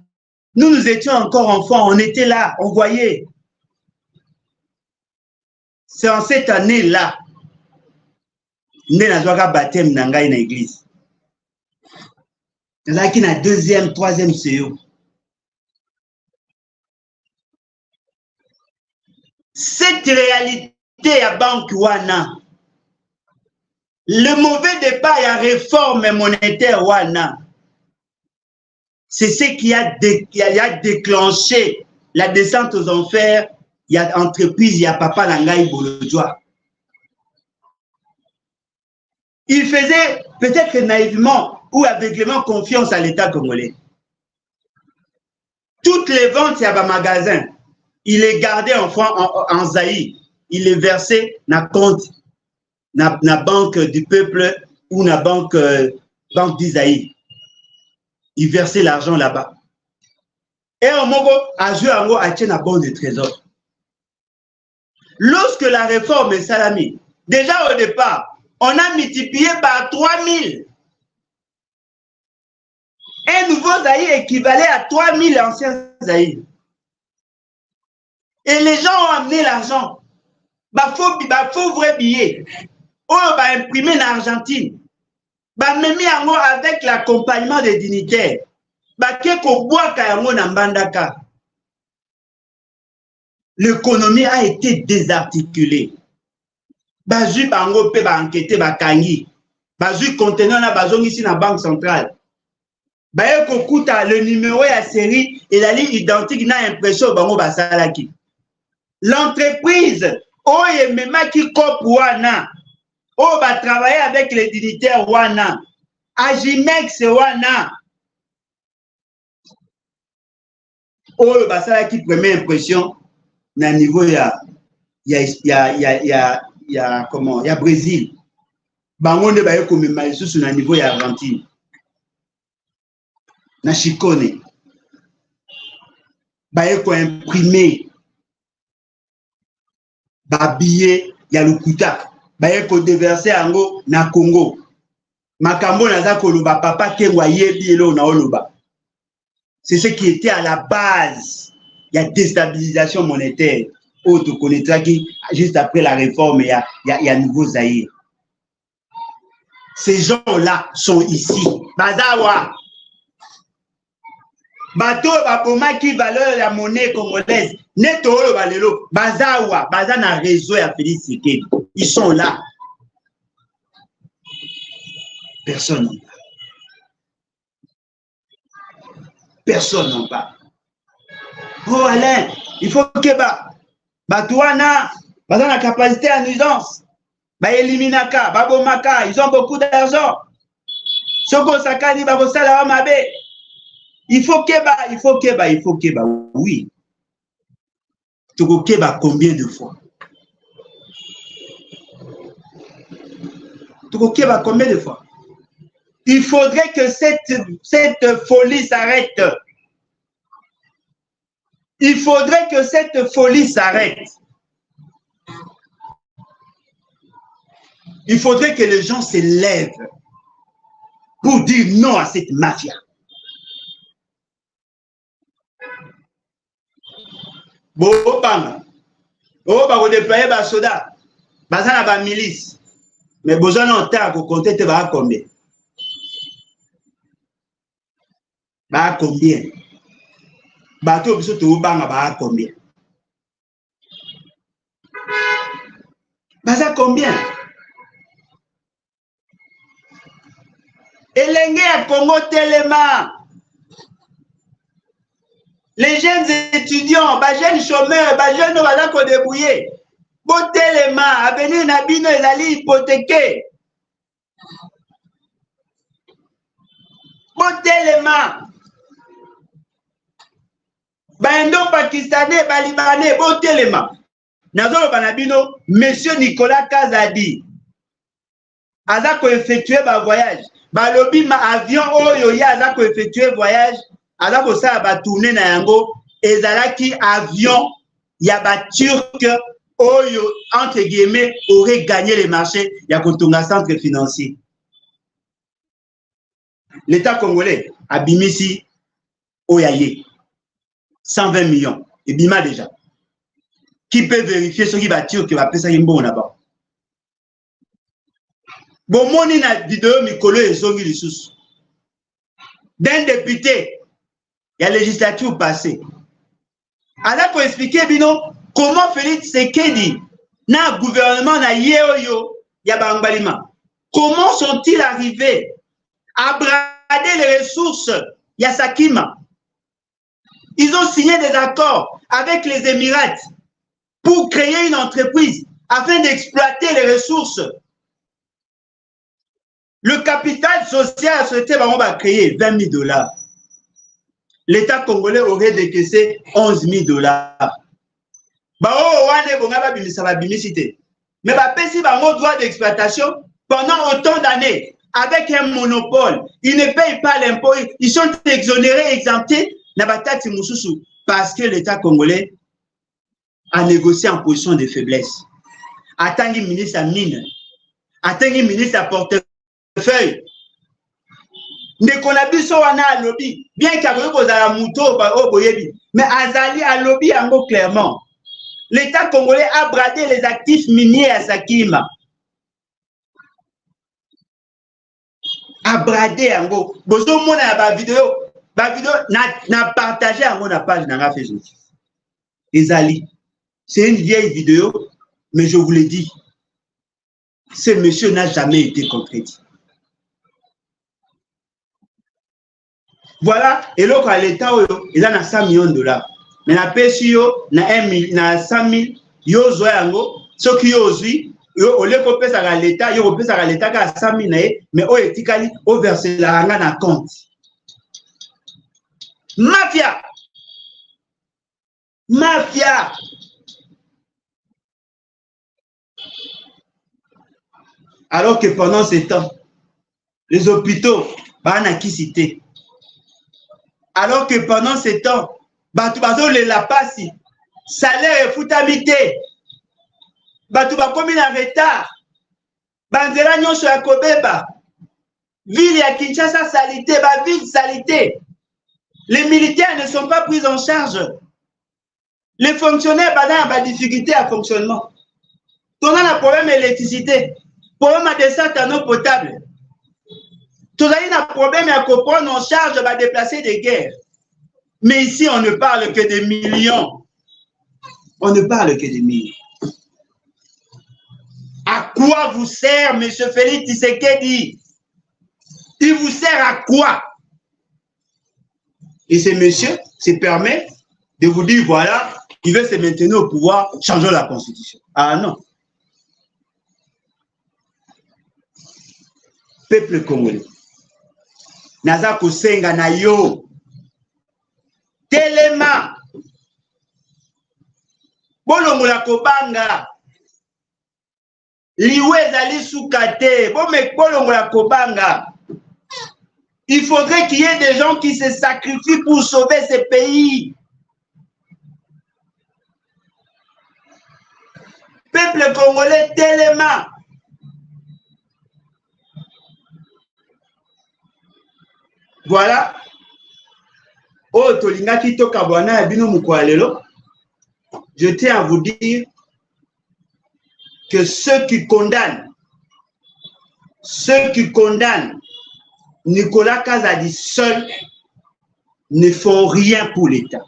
Nous étions encore enfants, on était là, on voyait. C'est en cette année-là nde nazwaka baptême na ngai na église. Nazalaki na deuxième, troisième CEO. Cette réalité à banque wana, le mauvais départ à réforme monétaire wana, c'est ce qui a déclenché la descente aux enfers. Il y a entreprise, il y a papa Langai Bolodjoa. Il faisait peut-être naïvement ou aveuglément confiance à l'État congolais. Toutes les ventes, il y a un magasin. Il les gardait en Zaïre. Il les versait dans le compte, dans la banque du peuple ou dans la banque d'Isaïe. Il versait l'argent là-bas. Et au Mogo, a joué en haut à la banque de trésor. Lorsque la réforme est salamée, déjà au départ, on a multiplié par 3000. Un nouveau Zaïre équivalait à 3000 anciens Zaïre. Et les gens ont amené l'argent. Faux vrai billet. On va imprimer en Argentine. Même avec l'accompagnement des dignitaires. L'économie a été désarticulée. Bazu bango pe ba enquêter ba kangi. Bazu conteneur na bazong ici na banque centrale. Baye kokuta le numéro ya série et la ligne identique na impression bango basalaki. L'entreprise oye mema ki kop wana o ba travailler avec les dignitaires wana Agimex wana o basalaki première impression na niveau ya comment ya Brésil bango nde baye komema lisusu na niveau ya Argentine na Chikone baye ko imprimer ba billet ya lukuta baye ko déverser yango na Congo makambo naza koloba papa kengwa yebi elo na oloba. C'est ce qui était à la base il y a déstabilisation monétaire autre connaîtra qui juste après la réforme il y a nouveau Zaïre. Ces gens-là sont ici bazawa bato baboma qui valeur la monnaie congolaise neto olo balelo bazawa baza na réseau ya Félix Tshisekedi. Ils sont là. Personne n'en parle. Personne n'en parle. Oh Alain, il faut que Batouana, baza na capacité à nuisance. Ba eliminaka, babomaka, ils ont beaucoup d'argent. Soko sakani babosala mabe. Il faut que oui. Toko keba combien de fois? Toko keba combien de fois? Il faudrait que cette folie s'arrête. Il faudrait que cette folie s'arrête. Il faudrait que les gens se lèvent pour dire non à cette mafia. Bon, on va déployer les soldats, les milices. Mais besoin d'un temps pour compter combien? Combien? Bateau biso to banga ba combien? Baza combien? Elenge à Congo Téléma. Les jeunes étudiants, les jeunes chômeurs, les jeunes baza ko débrouiller. Bon Téléma, avenir na bino ezali hypothéqué. Bon Téléma. Bando pakistanais, libanais, bon Téléma. Nazolo banabino, monsieur Nicolas Kazadi. Azako effectué ba voyage. Balobi ma avion oyo ya azako effectué voyage. Azako sa ba tourner na yango. Ezalaki avion ya ba turc oyo entre guillemets aurait gagné les marchés. Ya kotonga centre financier. L'État congolais a bimisi oyaye. 120 millions. Et bima déjà. Qui peut vérifier ce qui va dire que va appeler ça bon là-bas? Bon, mon ina vidéo Mikolo et Zongi Lissous. D'un député, il y a législature passée. Alors pour expliquer, bino, comment Félix Sekedi, na gouvernement na Yeoyo, Yabangalima, comment sont-ils arrivés à brader les ressources Yasakima? Ils ont signé des accords avec les Émirats pour créer une entreprise afin d'exploiter les ressources. Le capital social a souhaité créer 20 000 $. L'État congolais aurait décaissé 11 000 $. Mais si droit d'exploitation pendant autant d'années avec un monopole, ils ne payent pas l'impôt, ils sont exonérés, exemptés parce que l'État congolais a négocié en position de faiblesse. Attendu ministre à mine, attendu ministre à portefeuille. Ne konabiso wana a lobby, bien qu'il y ait un mouton, mais Azali a lobby en mot clairement. L'État congolais a bradé les actifs miniers à Sakima. A bradé en gros. Bozo mona ba vidéo n'a partagé en mon page dans Facebook. Ezali. C'est une vieille vidéo, mais je vous l'ai dit, ce monsieur n'a jamais été contredit. Voilà, et là, quand l'État, il a 100 millions de $. Mais la PSU, na 100 000, yo zoyango, ce qui yo aussi, au lieu qu'on paie ça à l'État, yo paie ça à l'État à 100 000, mais au étikali, au verser la ranga na compte. Mafia! Mafia! Alors que pendant ce temps, les hôpitaux, qui cité. Alors que pendant ce temps, Batubazo les la passe, salaire et foutamité, Batuba comme en retard, Banzera nyonso ya kobeba, ville ya Kinshasa salité, ville salité. Les militaires ne sont pas pris en charge. Les fonctionnaires ont des difficultés à fonctionnement. On a un problème d'électricité. Problème de descente en eau potable. Tout le monde a un problème à prendre en charge de déplacer des guerres. Mais ici, on ne parle que de millions. On ne parle que de millions. À quoi vous sert, M. Félix Tshisekedi? Il vous sert à quoi? Et ce monsieur se permet de vous dire, voilà, il veut se maintenir au pouvoir, changeons la constitution. Ah non. Peuple congolais. Naza kosenga na yo. Téléma. Bolongola kobanga. Liwe zali soukate. Bolongola kobanga. Il faudrait qu'il y ait des gens qui se sacrifient pour sauver ce pays. Peuple congolais, Téléma. Voilà. Oh, Tolinga Kito Kabwana Abino Mukwalelo. Je tiens à vous dire que ceux qui condamnent Nicolas Kazadi seul ne font rien pour l'État.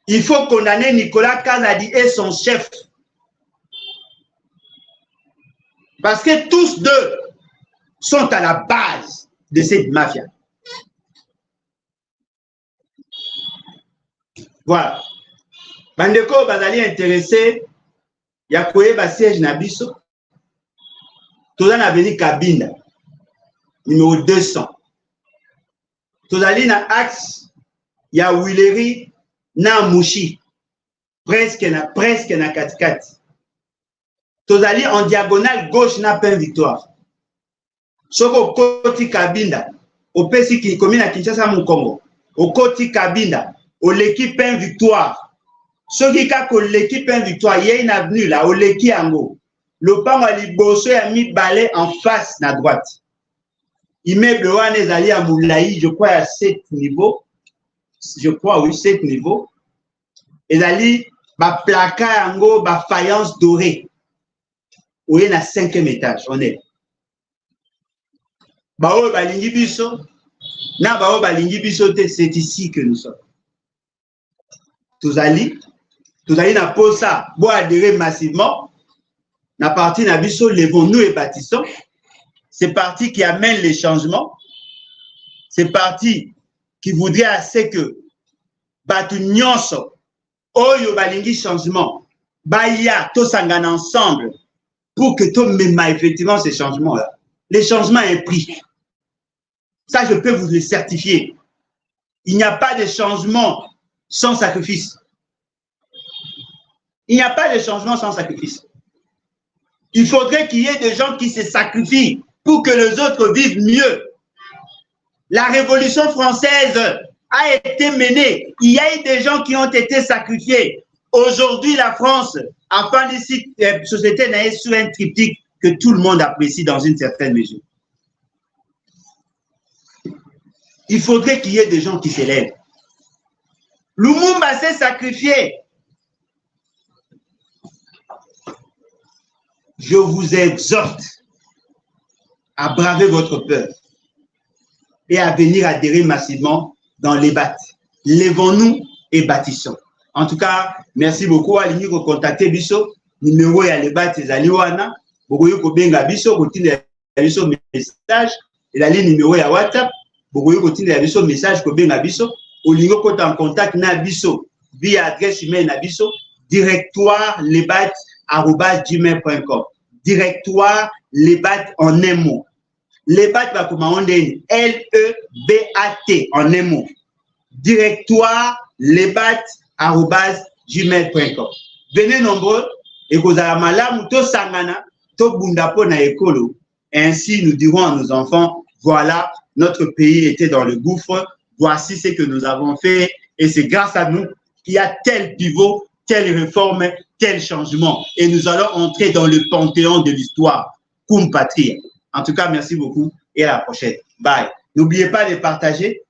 Il faut condamner Nicolas Kazadi et son chef. Parce que tous deux sont à la base de cette mafia. Voilà. Bandeko bazali intéressé, ya koyeba siège na biso. Toza na avenue Kabinda, numéro 200. Tozali na axe ya Willery na Mouchi, presque na katikati. Tozali en diagonale gauche na Pain Victoire. Soko koti Kabinda, opesi ki komi na Kinshasa mu Congo. Okoti Kabinda, oleki Pain Victoire. Soki kako oleki Pain Victoire, yé une avenue là, oleki yango. Le pan à liboso a mis balai en face na droite. Immeuble wana ezali à Moulaï, je crois à 7 niveaux. Je crois oui 7 niveaux. Ezali ba placard yango ba faïence dorée. Oui na 5e étage, on est. Bao balingi biso na bao balingi biso te, c'est ici que nous sommes. Tozali na posa bo adhérer massivement. La partie Nabiso, levons-nous et bâtissons. C'est parti qui amène les changements. C'est parti qui voudrait assez que batu nyonso oyo balingi changement baya to sangana ensemble pour que to mema effectivement ces changements là. Les changements impris. Ça je peux vous le certifier. Il n'y a pas de changement sans sacrifice. Il n'y a pas de changement sans sacrifice. Il faudrait qu'il y ait des gens qui se sacrifient pour que les autres vivent mieux. La Révolution française a été menée. Il y a eu des gens qui ont été sacrifiés. Aujourd'hui, la France a fait ici une société naïve sur un triptyque que tout le monde apprécie dans une certaine mesure. Il faudrait qu'il y ait des gens qui s'élèvent. Lumumba s'est sacrifié. Je vous exhorte à braver votre peur et à venir adhérer massivement dans les BAT. Levons-nous et bâtissons. En tout cas, merci beaucoup à l'Union pour contacter Bisso. Numéro et à les BAT, c'est Aliwana. Beaucoup de benga Bisso, continue à Bisso message. Et la ligne numéro à WhatsApp. Beaucoup continue à Bisso message pour benga Bisso. Au lieu de en contact na Bisso via adresse email na Bisso directoire lebat@gmail.com. Directoire lebat en un mot. Lebat va commander L-E-B-A-T en un mot. Directoire lebat@gmail.com. Venez nombreux et vous allez malamu to sangana to bundapo na ekolo. Ainsi nous dirons à nos enfants, voilà, notre pays était dans le gouffre, voici ce que nous avons fait et c'est grâce à nous qu'il y a tel pivot, telle réforme, tel changement. Et nous allons entrer dans le panthéon de l'histoire, cum patria. En tout cas, merci beaucoup et à la prochaine. Bye. N'oubliez pas de partager.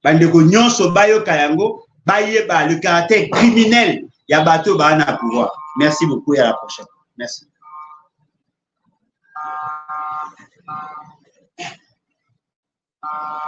Bandeko nyonso bayo kayango, bayeba le caractère criminel ya bato ba na pouvoir. Merci beaucoup et à la prochaine. Merci.